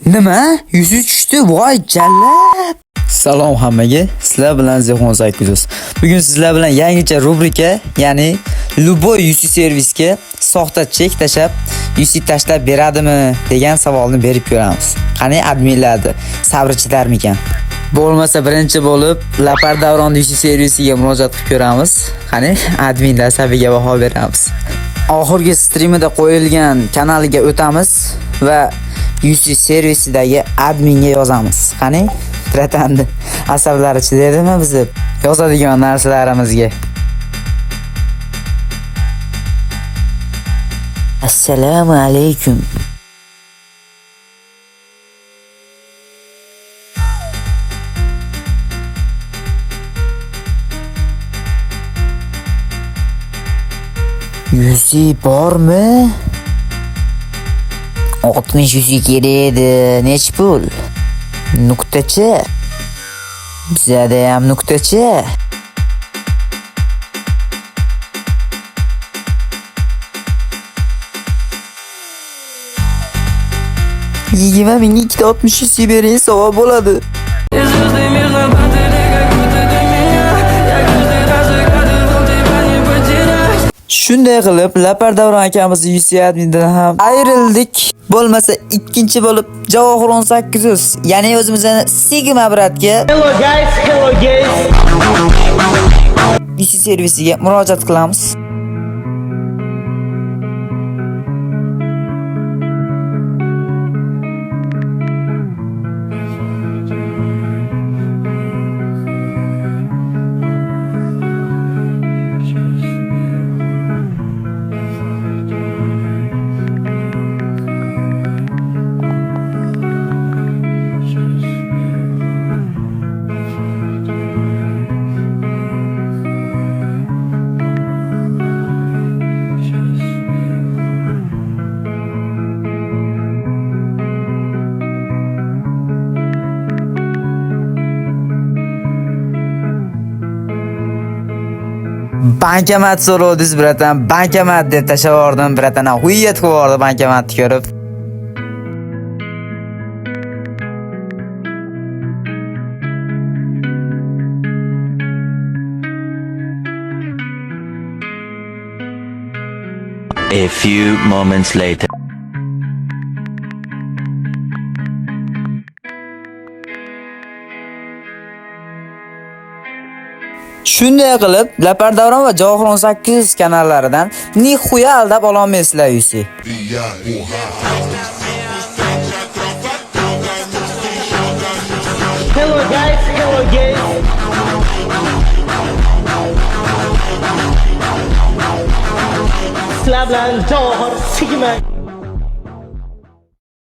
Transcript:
Nima? Yuzi tushdi. Voy jallab. Salom hammaga. Sizlar bilan Zehon 800. Bugun sizlar bilan yangicha rubrika, ya'ni Luboy Yusi servisga soxta chek tashab, Yusi tashlab beradimi degan savolni berib ko'ramiz. Qani adminlarni sabri chidarmikan? Bo'lmasa birinchi bo'lib Lapar Davron Yusi servisiga murojaat qilib ko'ramiz. Qani adminlar sabiga baho beramiz. Oxirgi streamida qo'yilgan kanaliga o'tamiz va Yusi servisidagi adminga yozamiz. Qani Tratandi asablari chidadimi bizni yozadigan narsalarimizga. Assalomu alaykum. Yusi bormi? 60 yusi kerakdi. Nech pul? Nuqtacha. Bizada ham nuqtacha. Yigima menga 260 yusi bering, savob bo'ladi. Shunday qilib, Lapar Davron akamiz Yusi admindan ham ayrildik. Bo'lmasa ikkinchi bo'lib Javohir 800, ya'ni o'zimizning Sigma bratga Hello guys. Yusi servisiga murojaat qilamiz. Bankomat so'rovdingiz bratan, bankomat deb tashavordim bratan, huyat qilib bankomatni ko'rib. A few moments later. Shunday qilib, Lapar Davron va Javohir 800 kanallaridan nixuya aldab ololmaysizlar Yusi. Hello guys. Sizlar bilan Javohir Sigma